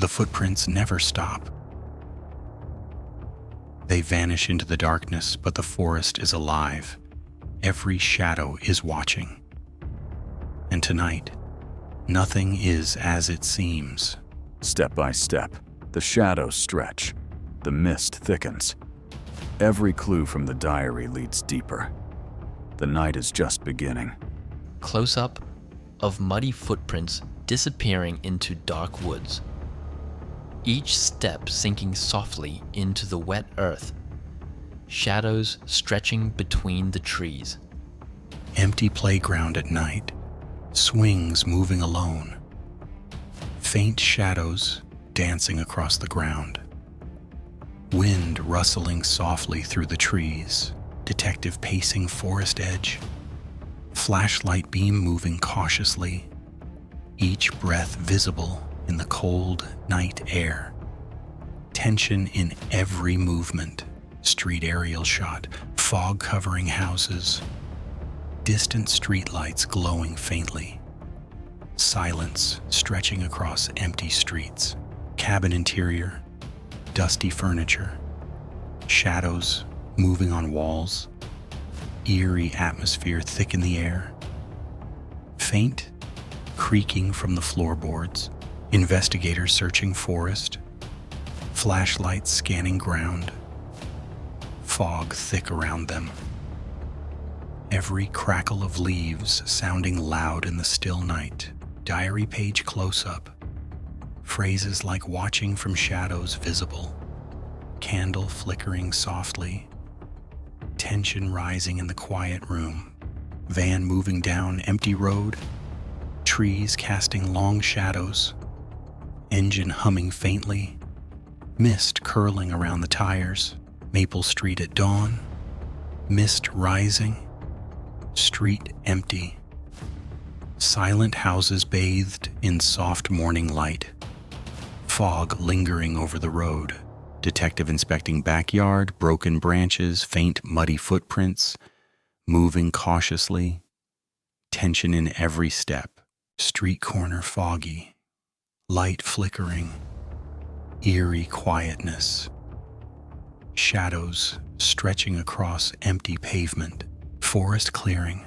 The footprints never stop. They vanish into the darkness, but the forest is alive. Every shadow is watching. And tonight, nothing is as it seems. Step by step, the shadows stretch. The mist thickens. Every clue from the diary leads deeper. The night is just beginning. Close-up of muddy footprints disappearing into dark woods. Each step sinking softly into the wet earth. Shadows stretching between the trees. Empty playground at night. Swings moving alone. Faint shadows dancing across the ground. Wind rustling softly through the trees. Detective pacing forest edge. Flashlight beam moving cautiously. Each breath visible in the cold night air. Tension in every movement. Street aerial shot. Fog covering houses. Distant streetlights glowing faintly. Silence stretching across empty streets. Cabin interior. Dusty furniture. Shadows moving on walls. Eerie atmosphere thick in the air. Faint creaking from the floorboards. Investigators searching forest. Flashlights scanning ground. Fog thick around them. Every crackle of leaves sounding loud in the still night. Diary page close-up. Phrases like watching from shadows visible. Candle flickering softly. Tension rising in the quiet room. Van moving down empty road. Trees casting long shadows. Engine humming faintly. Mist curling around the tires. Maple Street at dawn. Mist rising. Street empty. Silent houses bathed in soft morning light. Fog lingering over the road. Detective inspecting backyard, broken branches, faint muddy footprints, moving cautiously. Tension in every step. Street corner foggy. Light flickering. Eerie quietness. Shadows stretching across empty pavement. Forest clearing.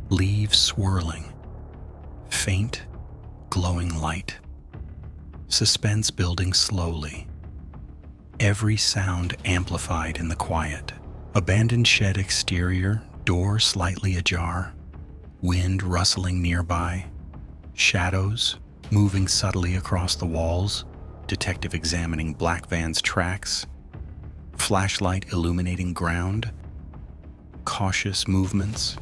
Leaves swirling. Faint, glowing light. Suspense building slowly. Every sound amplified in the quiet. Abandoned shed exterior, door slightly ajar. Wind rustling nearby. Shadows moving subtly across the walls. Detective examining black van's tracks. Flashlight illuminating ground. Cautious movements.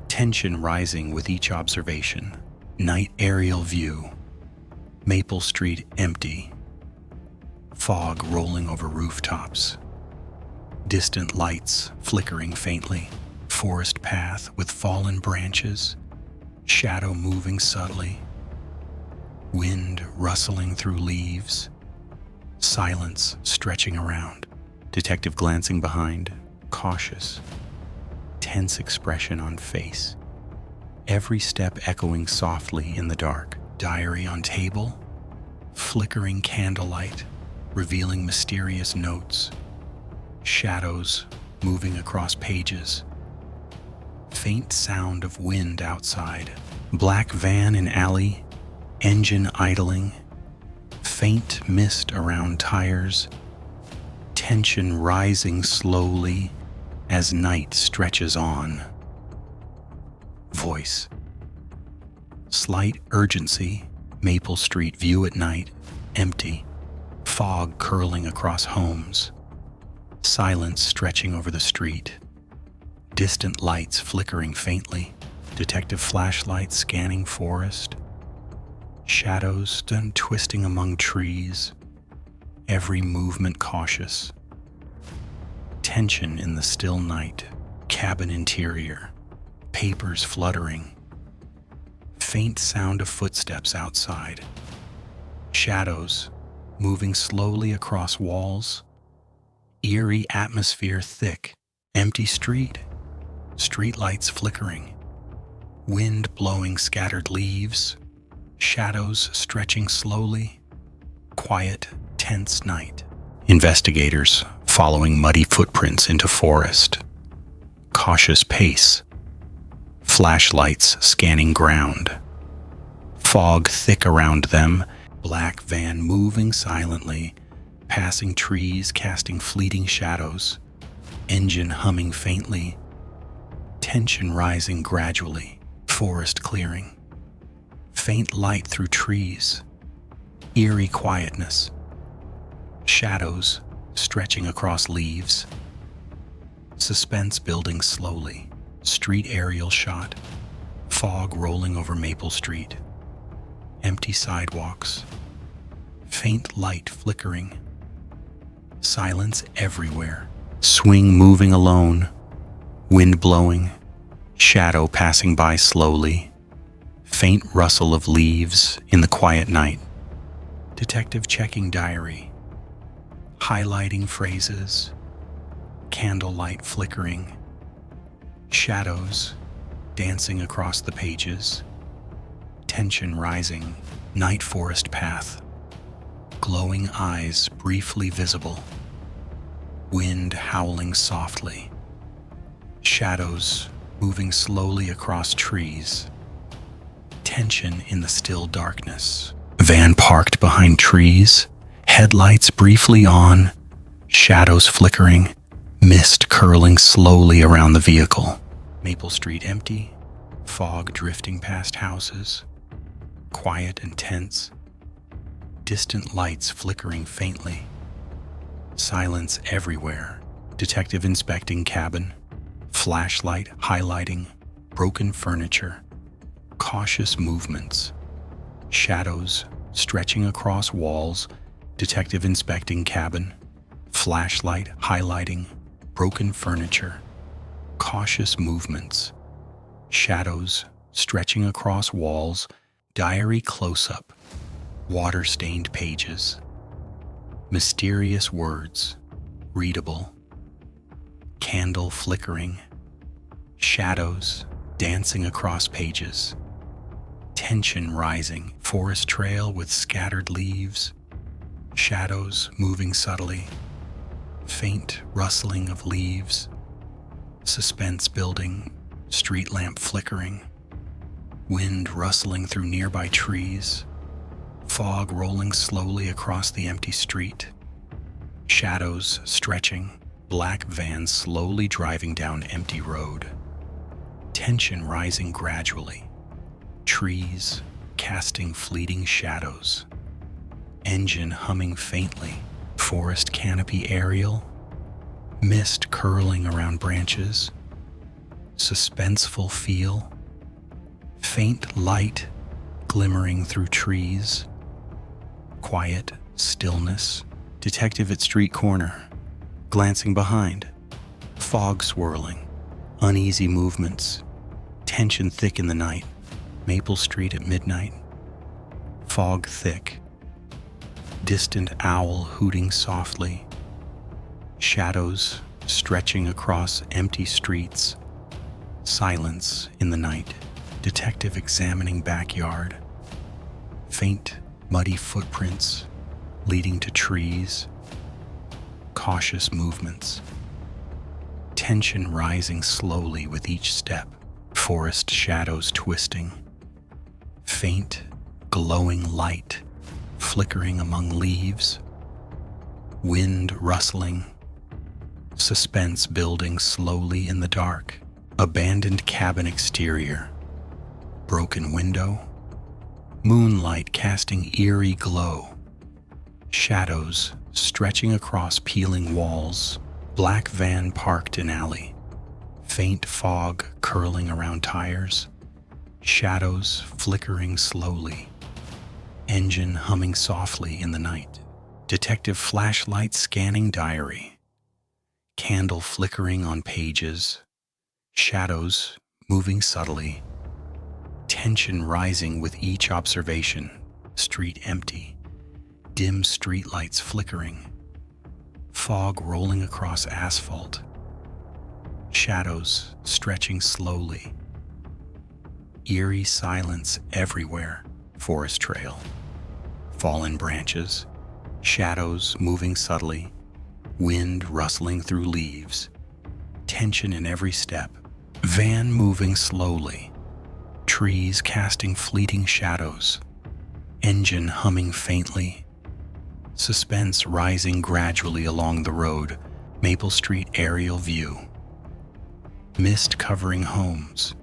Tension rising with each observation. Night aerial view. Maple Street empty. Fog rolling over rooftops. Distant lights flickering faintly. Forest path with fallen branches. Shadow moving subtly. Wind rustling through leaves. Silence stretching around. Detective glancing behind. Cautious. Tense expression on face. Every step echoing softly in the dark. Diary on table. Flickering candlelight. Revealing mysterious notes. Shadows moving across pages. Faint sound of wind outside. Black van in alley. Engine idling. Faint mist around tires. Tension rising slowly as night stretches on. Voice. Slight urgency. Maple Street view at night. Empty. Fog curling across homes. Silence stretching over the street. Distant lights flickering faintly. Detective flashlight scanning forest. Shadows twisting among trees. Every movement cautious. Tension in the still night. Cabin interior. Papers fluttering. Faint sound of footsteps outside. Shadows moving slowly across walls. Eerie atmosphere thick. Empty street. Streetlights flickering. Wind blowing scattered leaves. Shadows stretching slowly. quiet, tense night. Investigators following muddy footprints into forest. Cautious pace. Flashlights scanning ground. Fog thick around them. Black van moving silently. Passing trees, casting fleeting shadows. Engine humming faintly. Tension rising gradually. Forest clearing. Faint light through trees. Eerie quietness. Shadows stretching across leaves. Suspense building slowly. Street aerial shot. Fog rolling over Maple Street. Empty sidewalks. Faint light flickering. Silence everywhere. Swing moving alone. Wind blowing. Shadow passing by slowly. Faint rustle of leaves in the quiet night. Detective checking diary. Highlighting phrases. Candlelight flickering. Shadows dancing across the pages. Tension rising. Night forest path. Glowing eyes briefly visible. Wind howling softly. Shadows moving slowly across trees. Tension in the still darkness. Van parked behind trees. Headlights briefly on. Shadows flickering. Mist curling slowly around the vehicle. Maple Street empty. Fog drifting past houses. Quiet and tense. Distant lights flickering faintly. Silence everywhere. Detective inspecting cabin. Flashlight highlighting. Broken furniture. Cautious movements. Shadows stretching across walls. Detective inspecting cabin. Flashlight highlighting. Broken furniture. Cautious movements. Shadows stretching across walls. Diary close-up. Water-stained pages. Mysterious words. Readable. Candle flickering. Shadows dancing across pages. Tension rising. Forest trail with scattered leaves. Shadows moving subtly. Faint rustling of leaves. Suspense building. Street lamp flickering. Wind rustling through nearby trees. Fog rolling slowly across the empty street. Shadows stretching. Black van slowly driving down empty road. Tension rising gradually. Trees casting fleeting shadows. Engine humming faintly. Forest canopy aerial. Mist curling around branches. Suspenseful feel. Faint light glimmering through trees. Quiet stillness. Detective at street corner. Glancing behind. Fog swirling. Uneasy movements. Tension thick in the night. Maple Street at midnight. Fog thick. Distant owl hooting softly. Shadows stretching across empty streets. Silence in the night. Detective examining backyard. Faint, muddy footprints leading to trees. Cautious movements. Tension rising slowly with each step. Forest shadows twisting. Faint, glowing light flickering among leaves. Wind rustling. Suspense building slowly in the dark. Abandoned cabin exterior. Broken window. Moonlight casting eerie glow. Shadows stretching across peeling walls. Black van parked in alley. Faint fog curling around tires. Shadows flickering slowly. Engine humming softly in the night. Detective flashlight scanning diary. Candle flickering on pages. Shadows moving subtly. Tension rising with each observation. Street empty. Dim streetlights flickering. Fog rolling across asphalt. Shadows stretching slowly. Eerie silence everywhere. Forest trail. Fallen branches. Shadows moving subtly, wind rustling through leaves, tension in every step. Van moving slowly, trees casting fleeting shadows, engine humming faintly, suspense rising gradually along the road. Maple Street aerial view. Mist covering homes,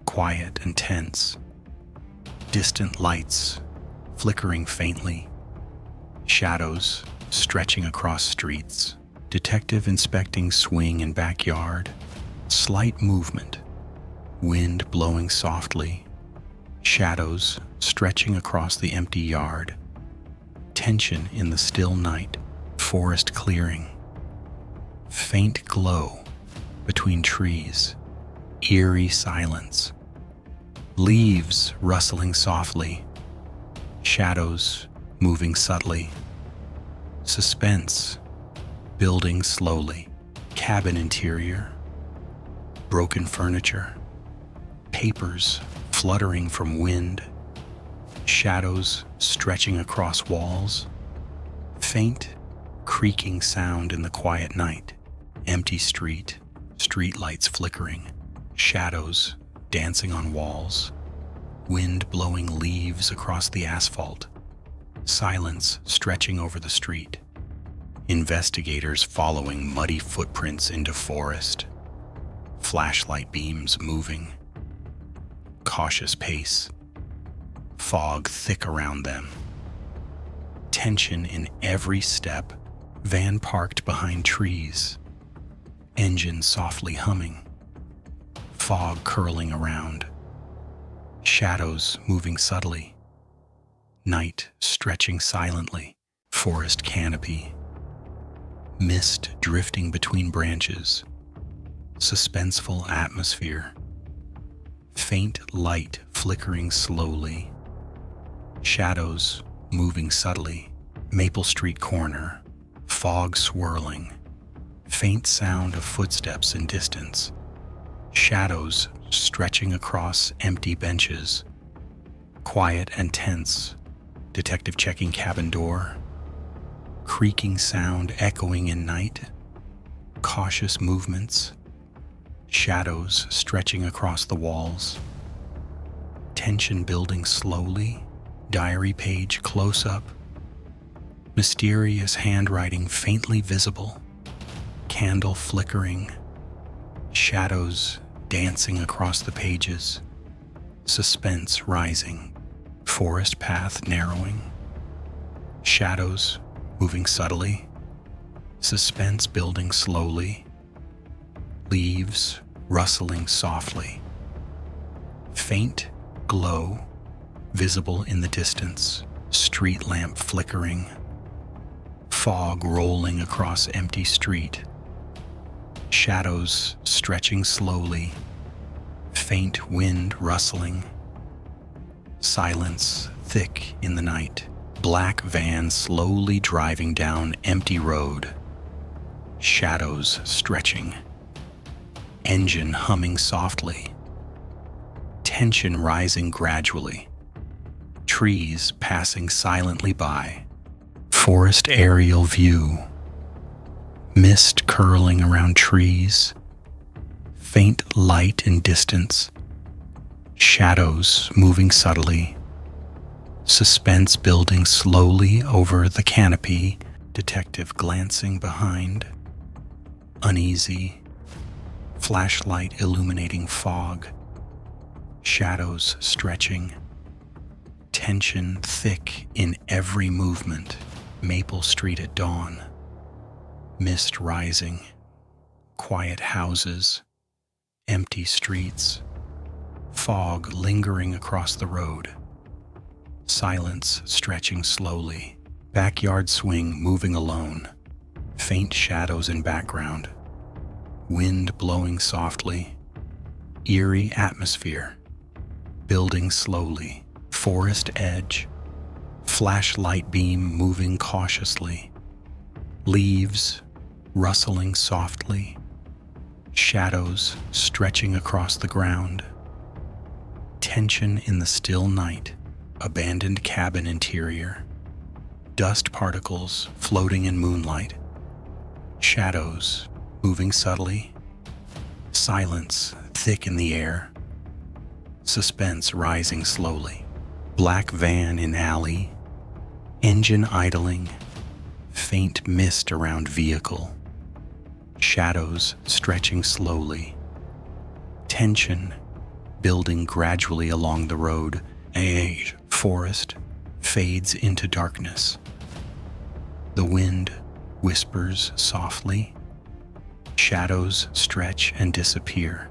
quiet and tense. Distant lights flickering faintly, shadows stretching across streets. Detective inspecting swing in backyard, slight movement, wind blowing softly, shadows stretching across the empty yard. Tension in the still night, forest clearing. Faint glow between trees, eerie silence. Leaves rustling softly, shadows moving subtly. Suspense building slowly. Cabin interior, broken furniture, papers fluttering from wind, shadows stretching across walls. Faint creaking sound in the quiet night. Empty street, street lights flickering, shadows dancing on walls, wind blowing leaves across the asphalt, silence stretching over the street. Investigators following muddy footprints into forest, flashlight beams moving, cautious pace, fog thick around them. Tension in every step, van parked behind trees, engine softly humming, fog curling around, shadows moving subtly, night stretching silently, forest canopy, mist drifting between branches, suspenseful atmosphere, faint light flickering slowly, shadows moving subtly. Maple Street corner, fog swirling, faint sound of footsteps in distance, shadows stretching across empty benches, quiet and tense. Detective checking cabin door, creaking sound echoing in night, cautious movements, shadows stretching across the walls. Tension building slowly, diary page close up, mysterious handwriting faintly visible, candle flickering, shadows dancing across the pages, suspense rising, forest path narrowing, shadows moving subtly, suspense building slowly, leaves rustling softly, faint glow visible in the distance, street lamp flickering, fog rolling across empty street, shadows stretching slowly, faint wind rustling, silence thick in the night. Black van slowly driving down empty road, shadows stretching, engine humming softly, tension rising gradually, trees passing silently by, forest aerial view, mist curling around trees, faint light in distance, shadows moving subtly, suspense building slowly over the canopy. Detective glancing behind, uneasy, flashlight illuminating fog, shadows stretching, tension thick in every movement. Maple Street at dawn, mist rising, quiet houses, empty streets, fog lingering across the road, silence stretching slowly, backyard swing moving alone, faint shadows in background, wind blowing softly, eerie atmosphere, building slowly, forest edge, flashlight beam moving cautiously, leaves rustling softly, shadows stretching across the ground, tension in the still night, abandoned cabin interior, Dust particles floating in moonlight. Shadows moving subtly. Silence thick in the air. Suspense rising slowly. Black van in alley. Engine idling. Faint mist around vehicle. Shadows stretching slowly. Tension building gradually along the road. Forest fades into darkness. The wind whispers softly. Shadows stretch and disappear.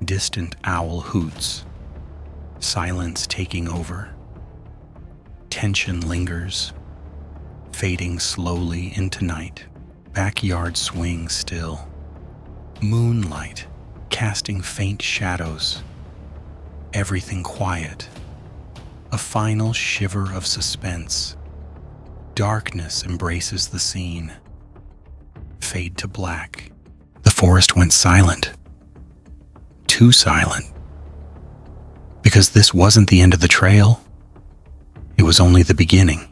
Distant owl hoots. Silence taking over. Tension lingers, fading slowly into night. Backyard swing still. Moonlight casting faint shadows. Everything quiet. A final shiver of suspense. Darkness embraces the scene. Fade to black. The forest went silent. Too silent. Because this wasn't the end of the trail. It was only the beginning.